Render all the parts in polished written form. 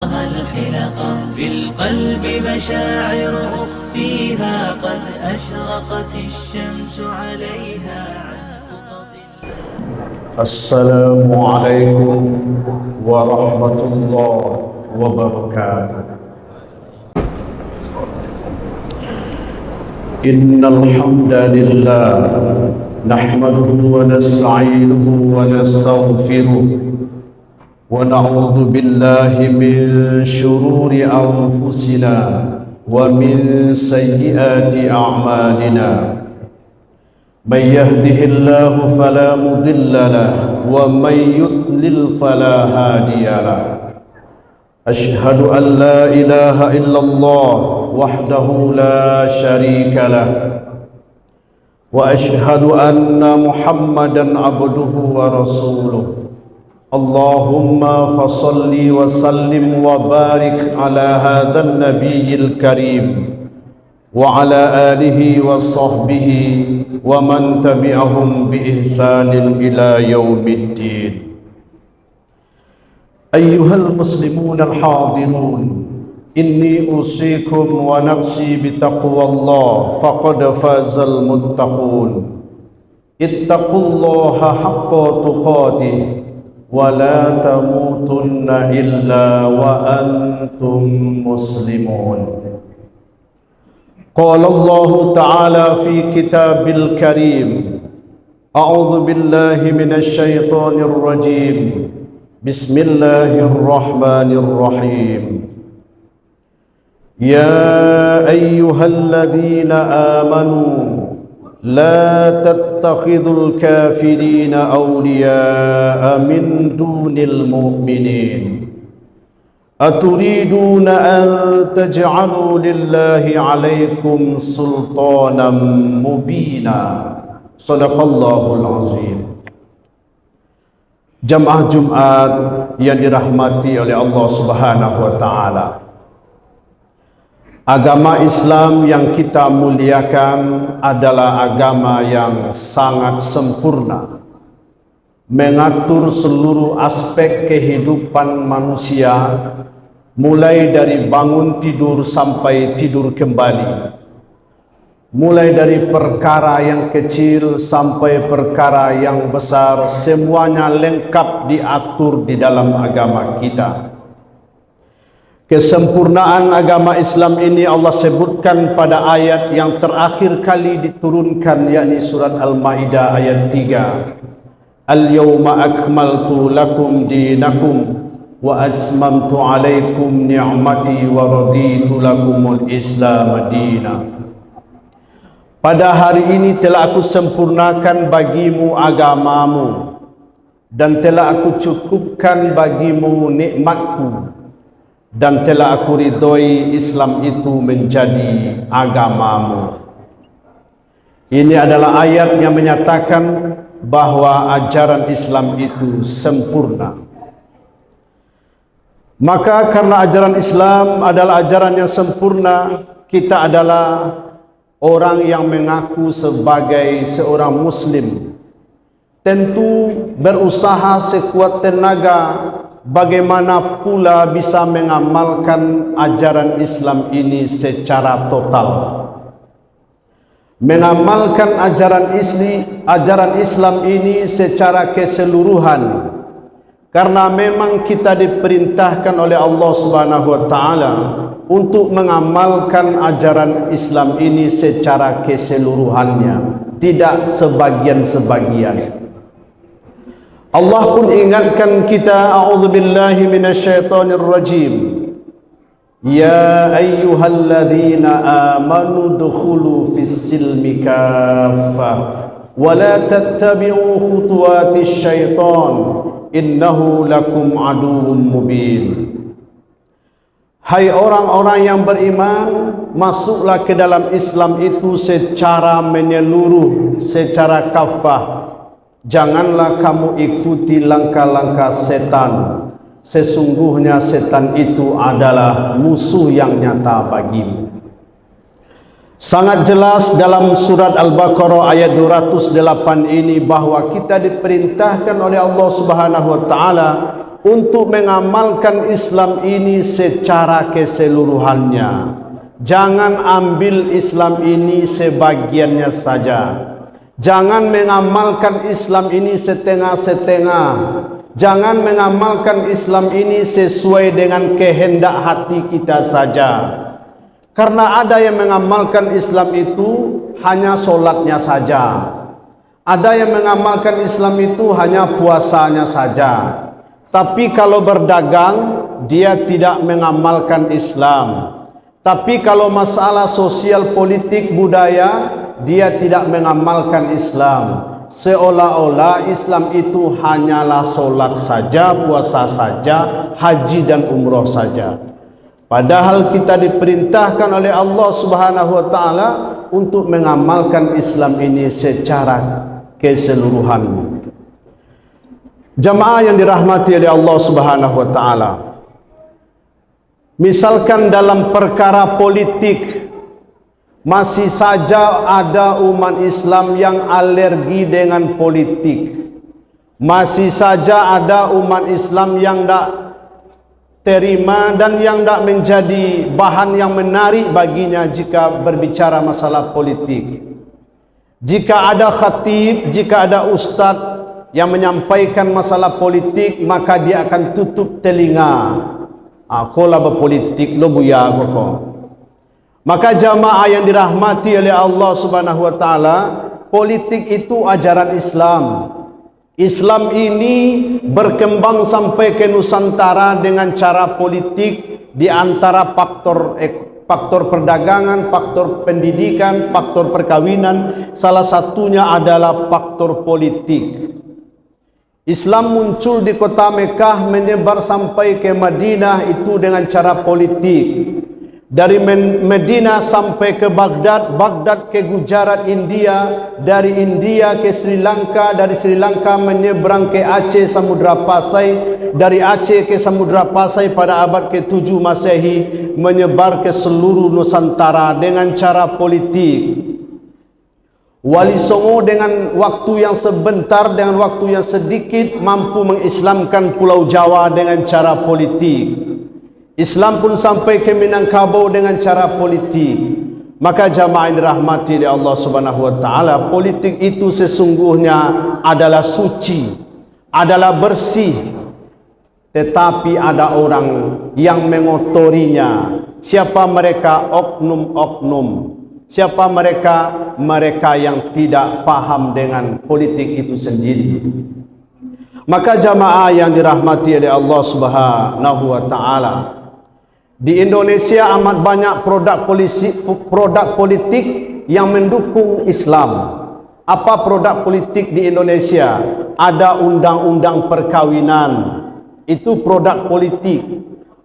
الحلقة في القلب مشاعر أخفيها قد أشرقت الشمس عليها. السلام عليكم ورحمة الله وبركاته. إن الحمد لله نحمده ونستعينه ونستغفره ونعوذ بالله من شرور أنفسنا ومن سيئات أعمالنا. من يهده الله فلا مضل له ومن يضلل فلا هادي له. أشهد أن لا إله إلا الله وحده لا شريك له، وأشهد أن محمدا عبده ورسوله. اللهم فصل وسلم وبارك على هذا النبي الكريم وعلى آله وصحبه ومن تبعهم بإحسان إلى يوم الدين. أيها المسلمون الحاضرون، إني أوصيكم ونفسي بتقوى الله فقد فاز المتقون. اتقوا الله حق تقاته ولا تموتن إلا وأنتم مسلمون. قال الله تعالى في كتاب الكريم: أعوذ بالله من الشيطان الرجيم، بسم الله الرحمن الرحيم. يا أيها الذين آمنوا لا تتخذوا الكافرين أولياء من دون المؤمنين أتريدون أن تجعلوا لله عليكم سلطانا مبينا. صدق الله العظيم. Jamaah Jumat yang dirahmati oleh Allah Subhanahu wa taala. Agama Islam yang kita muliakan adalah agama yang sangat sempurna, mengatur seluruh aspek kehidupan manusia, mulai dari bangun tidur sampai tidur kembali, mulai dari perkara yang kecil sampai perkara yang besar, semuanya lengkap diatur di dalam agama kita. Kesempurnaan agama Islam ini Allah sebutkan pada ayat yang terakhir kali diturunkan, yakni surat Al-Maidah ayat 3. Al-yawma akmaltu lakum dinakum wa atmamtu alaikum ni'mati wa raditu lakumul Islam dina. Pada hari ini telah aku sempurnakan bagimu agamamu dan telah aku cukupkan bagimu nikmatku, dan telah aku ridhoi Islam itu menjadi agamamu. Ini adalah ayat yang menyatakan bahwa ajaran Islam itu sempurna. Maka karena ajaran Islam adalah ajaran yang sempurna, kita adalah orang yang mengaku sebagai seorang Muslim, tentu berusaha sekuat tenaga bagaimana pula bisa mengamalkan ajaran Islam ini secara total. Mengamalkan ajaran Islam ini secara keseluruhan, karena memang kita diperintahkan oleh Allah Subhanahu wa taala untuk mengamalkan ajaran Islam ini secara keseluruhannya, tidak sebagian-sebagian. Allah pun ingatkan kita, a'udzubillahi minasyaitonir rajim. Ya ayyuhalladzina amanu dukhulu fis silmi kaffah wa la tattabi'u khutuwatis syaitan innahu lakum aduwwum mubin. Hai orang-orang yang beriman, masuklah ke dalam Islam itu secara menyeluruh, secara kafah. Janganlah kamu ikuti langkah-langkah setan. Sesungguhnya setan itu adalah musuh yang nyata bagimu. Sangat jelas dalam surat Al-Baqarah ayat 208 ini bahwa kita diperintahkan oleh Allah Subhanahu wa taala untuk mengamalkan Islam ini secara keseluruhannya. Jangan ambil Islam ini sebagiannya saja. Jangan mengamalkan Islam ini setengah-setengah. Jangan mengamalkan Islam ini sesuai dengan kehendak hati kita saja. Karena ada yang mengamalkan Islam itu hanya solatnya saja. Ada yang mengamalkan Islam itu hanya puasanya saja. Tapi kalau berdagang, dia tidak mengamalkan Islam. Tapi kalau masalah sosial, politik, budaya, dia tidak mengamalkan Islam. Seolah-olah Islam itu hanyalah solat saja, puasa saja, haji dan umroh saja. Padahal kita diperintahkan oleh Allah Subhanahu wa taala untuk mengamalkan Islam ini secara keseluruhan. Jamaah yang dirahmati oleh Allah Subhanahu wa taala, misalkan dalam perkara politik, masih saja ada umat Islam yang alergi dengan politik. Masih saja ada umat Islam yang tidak terima dan yang tidak menjadi bahan yang menarik baginya jika berbicara masalah politik. Jika ada khatib, jika ada ustaz yang menyampaikan masalah politik, maka dia akan tutup telinga. Kola berpolitik lo buya koko. Maka jamaah yang dirahmati oleh Allah Subhanahu wa taala, politik itu ajaran Islam. Islam ini berkembang sampai ke Nusantara dengan cara politik, di antara faktor perdagangan, faktor pendidikan, faktor perkawinan, salah satunya adalah faktor politik. Islam muncul di kota Mekah, menyebar sampai ke Madinah itu dengan cara politik. Dari Madinah sampai ke Baghdad, Baghdad ke Gujarat, India, dari India ke Sri Lanka, dari Sri Lanka menyeberang ke Aceh, Samudra Pasai, dari Aceh ke Samudra Pasai pada abad ke-7 Masehi, menyebar ke seluruh Nusantara dengan cara politik. Wali Songo dengan waktu yang sebentar, dengan waktu yang sedikit, mampu mengislamkan Pulau Jawa dengan cara politik. Islam pun sampai ke Minangkabau dengan cara politik. Maka jamaah yang dirahmati oleh Allah Subhanahu wa taala, politik itu sesungguhnya adalah suci, adalah bersih. Tetapi ada orang yang mengotorinya. Siapa mereka? Oknum-oknum. Siapa mereka? Mereka yang tidak paham dengan politik itu sendiri. Maka jamaah yang dirahmati oleh Allah Subhanahu wa taala, di Indonesia amat banyak produk politik yang mendukung Islam. Apa produk politik di Indonesia? Ada undang-undang perkawinan, itu produk politik.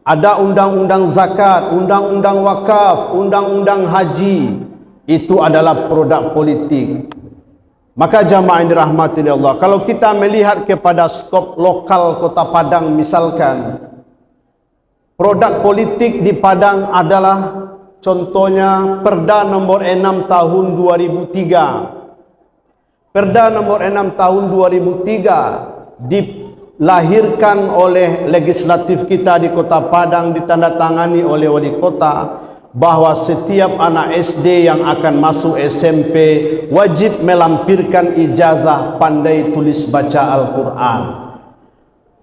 Ada undang-undang zakat, undang-undang wakaf, undang-undang haji, itu adalah produk politik. Maka jamaah yang dirahmati oleh Allah, kalau kita melihat kepada skop lokal Kota Padang misalkan, produk politik di Padang adalah contohnya Perda nomor 6 tahun 2003. Perda nomor 6 tahun 2003 dilahirkan oleh legislatif kita di Kota Padang, ditandatangani oleh wali kota, bahwa setiap anak SD yang akan masuk SMP wajib melampirkan ijazah pandai tulis baca Al-Quran.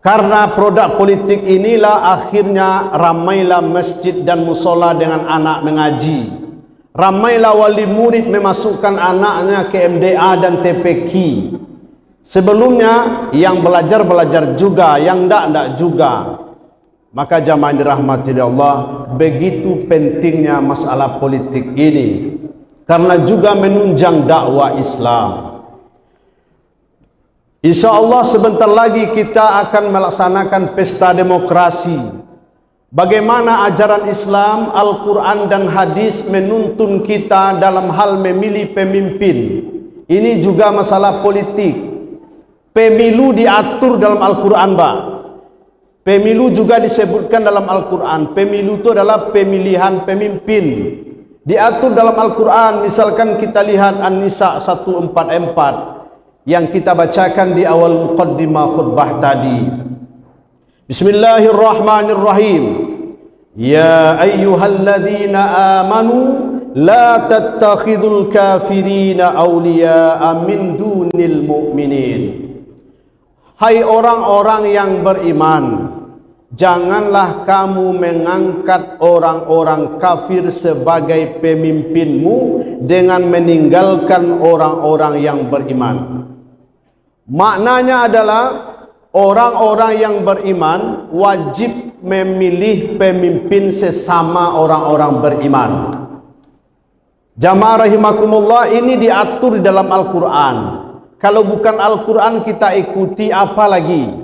Karena produk politik inilah akhirnya ramailah masjid dan musola dengan anak mengaji. Ramailah wali murid memasukkan anaknya ke MDA dan TPQ. Sebelumnya yang belajar juga, yang tidak juga. Maka jamaah dirahmati Allah, begitu pentingnya masalah politik ini, karena juga menunjang dakwah Islam. Insya Allah sebentar lagi kita akan melaksanakan pesta demokrasi. Bagaimana ajaran Islam, Al-Quran dan hadis menuntun kita dalam hal memilih pemimpin. Ini juga masalah politik. Pemilu diatur dalam Al-Quran, Pak. Pemilu juga disebutkan dalam Al-Quran. Pemilu itu adalah pemilihan pemimpin. Diatur dalam Al-Quran. Misalkan kita lihat An-Nisa 144 yang kita bacakan di awal muqaddimah khutbah tadi. Bismillahirrahmanirrahim. Ya ayyuhalladzina amanu la tattakhidul kafirina awliya'a min dunil mu'minin. Hai orang-orang yang beriman, janganlah kamu mengangkat orang-orang kafir sebagai pemimpinmu dengan meninggalkan orang-orang yang beriman. Maknanya adalah orang-orang yang beriman wajib memilih pemimpin sesama orang-orang beriman. Jamaah rahimakumullah, ini diatur dalam Al-Quran. Kalau bukan Al-Quran kita ikuti apa lagi?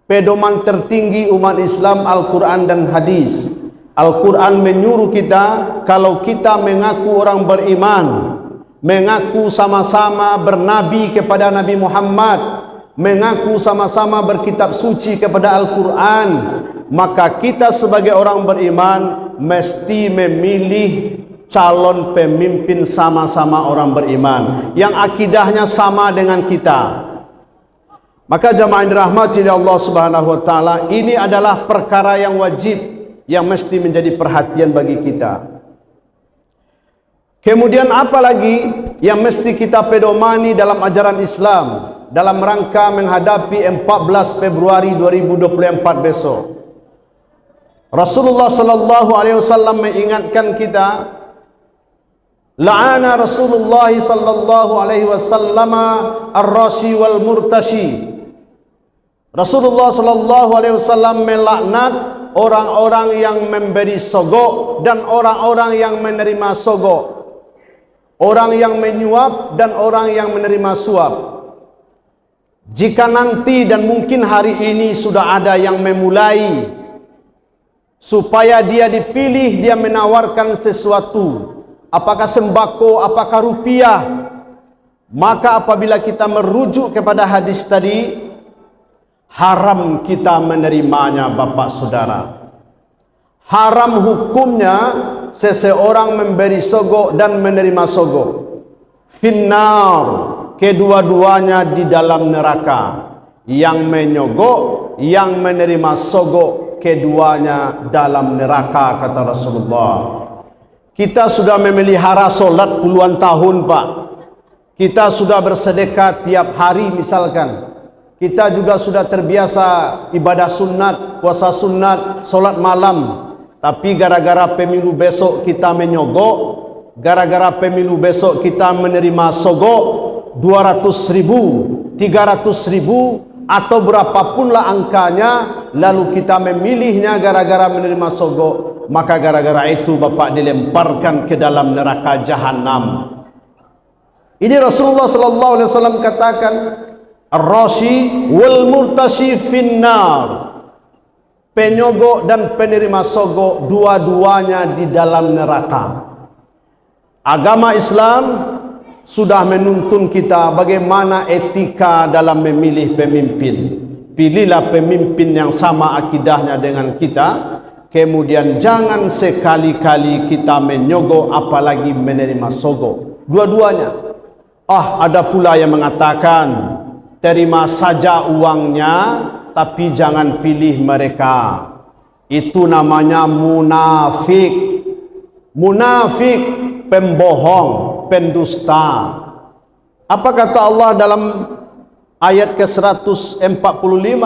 Pedoman tertinggi umat Islam Al-Quran dan hadis. Al-Quran menyuruh kita, kalau kita mengaku orang beriman, mengaku sama-sama bernabi kepada Nabi Muhammad, mengaku sama-sama berkitab suci kepada Al-Quran, maka kita sebagai orang beriman mesti memilih calon pemimpin sama-sama orang beriman yang akidahnya sama dengan kita. Maka jamaah yang dirahmati Allah Subhanahu wa taala, ini adalah perkara yang wajib yang mesti menjadi perhatian bagi kita. Kemudian apa lagi yang mesti kita pedomani dalam ajaran Islam dalam rangka menghadapi 14 Februari 2024 besok? Rasulullah sallallahu alaihi wasallam mengingatkan kita, la'ana Rasulullah sallallahu alaihi wasallam ar-rashi wal murtashi. Rasulullah sallallahu alaihi wasallam melaknat orang-orang yang memberi sogok dan orang-orang yang menerima sogok, orang yang menyuap dan orang yang menerima suap. Jika nanti dan mungkin hari ini sudah ada yang memulai supaya dia dipilih, dia menawarkan sesuatu, apakah sembako, apakah rupiah, maka apabila kita merujuk kepada hadis tadi, haram kita menerimanya bapak saudara. Haram hukumnya seseorang memberi sogok dan menerima sogok. Finnar, kedua-duanya di dalam neraka. Yang menyogok, yang menerima sogok, keduanya dalam neraka, kata Rasulullah. Kita sudah memelihara solat puluhan tahun pak. Kita sudah bersedekah tiap hari misalkan. Kita juga sudah terbiasa ibadah sunat, puasa sunat, solat malam. Tapi gara-gara pemilu besok kita menyogok, gara-gara pemilu besok kita menerima sogok 200.000, 300.000 atau berapapun lah angkanya, lalu kita memilihnya gara-gara menerima sogok, maka gara-gara itu bapak dilemparkan ke dalam neraka jahanam. Ini Rasulullah sallallahu alaihi wasallam katakan, ar-rashi wal murtashi finnar. Penyogok dan penerima sogok dua-duanya di dalam neraka. Agama Islam sudah menuntun kita bagaimana etika dalam memilih pemimpin. Pilihlah pemimpin yang sama akidahnya dengan kita. Kemudian jangan sekali-kali kita menyogok apalagi menerima sogok. Dua-duanya. Ada pula yang mengatakan, terima saja uangnya, tapi jangan pilih mereka. Itu namanya munafik. Munafik, pembohong, pendusta. Apa kata Allah dalam ayat ke-145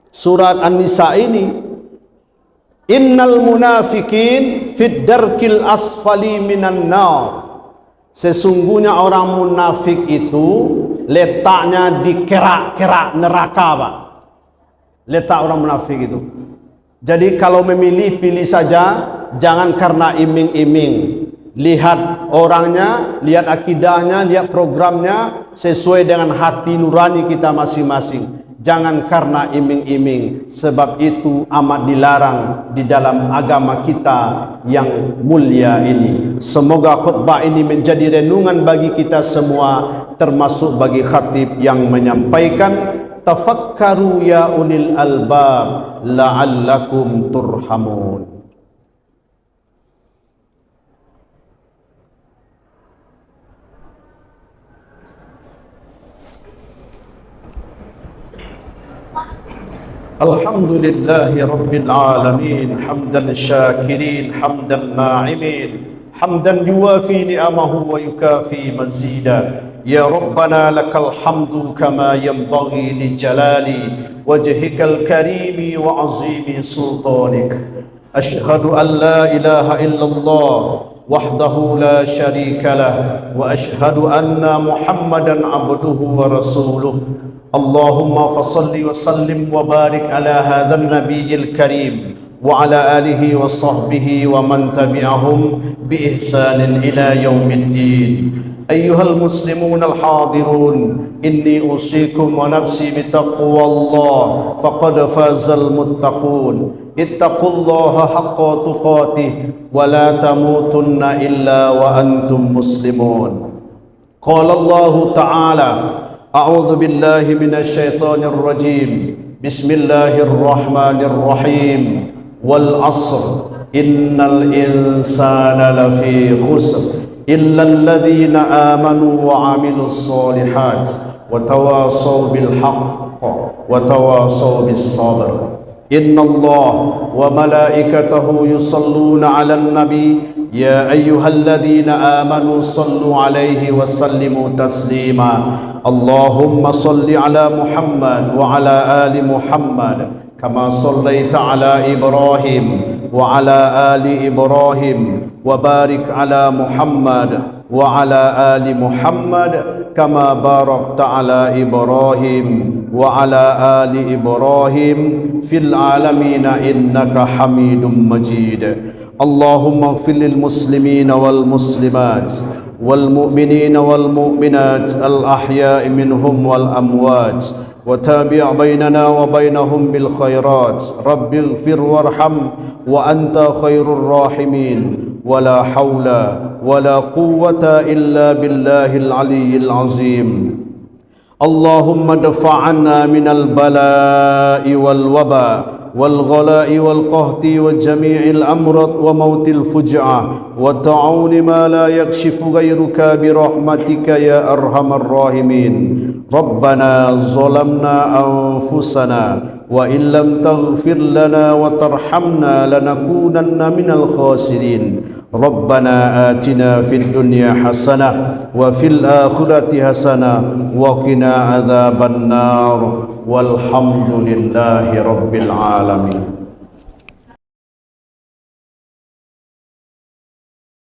surat An-Nisa ini? Innal munafikin fid darkil asfali minan nar. Sesungguhnya orang munafik itu letaknya di kerak-kerak neraka pak. Letak orang munafik itu. Jadi kalau memilih, pilih saja, jangan karena iming-iming. Lihat orangnya, lihat akidahnya, lihat programnya sesuai dengan hati nurani kita masing-masing. Jangan karena iming-iming, sebab itu amat dilarang di dalam agama kita yang mulia ini. Semoga khutbah ini menjadi renungan bagi kita semua, termasuk bagi khatib yang menyampaikan. Tafakkaru ya ulil albab la'allakum turhamun. الحمد لله رب العالمين حمدا الشاكرين حمدا الناعمين حمدا يوافي نعمه ويكافي مزيدا يا ربنا لك الحمد كما ينبغي لجلال وجهك الكريم وعظيم سلطانك أشهد أن لا إله إلا الله وحده لا شريك له وأشهد أن محمدا عبده ورسوله اللهم فصل وسلم وبارك على هذا النبي الكريم وعلى آله وصحبه ومن تبعهم بإحسان إلى يوم الدين أيها المسلمون الحاضرون إني أوصيكم ونفسي بتقوى الله فقد فاز المتقون اتقوا الله حق تقاته ولا تموتن إلا وأنتم مسلمون قال الله تعالى أعوذ بالله من الشيطان الرجيم بسم الله الرحمن الرحيم والعصر إن الإنسان لفي خسر إلا الذين آمنوا وعملوا الصالحات وتواصوا بالحق وتواصوا بالصبر إن الله وملائكته يصلون على النبي يا أيها الذين آمنوا صلوا عليه وسلموا تسليما اللهم صل على محمد وعلى آل محمد كما صليت على إبراهيم وعلى آل إبراهيم وبارك على محمد وعلى آل محمد كما باركت على إبراهيم وعلى آل إبراهيم في العالمين إنك حميد مجيد اللهم اغفر للمسلمين والمسلمات والمؤمنين والمؤمنات الأحياء منهم والأموات وتابع بيننا وبينهم بالخيرات رب اغفر وارحم وأنت خير الراحمين ولا حول ولا قوة إلا بالله العلي العظيم اللهم ادفع عنا من البلاء والوباء والغلاء والقهط وجميع الأمراض وموت الفجعة وطاعون ما لا يكشف غيرك برحمتك يا أرحم الراحمين ربنا ظلمنا أنفسنا وإن لم تغفر لنا وترحمنا لنكونن من الخاسرين ربنا آتنا في الدنيا حسنة وفي الآخرة حسنة وقنا عذاب النار والحمد لله رب العالمين.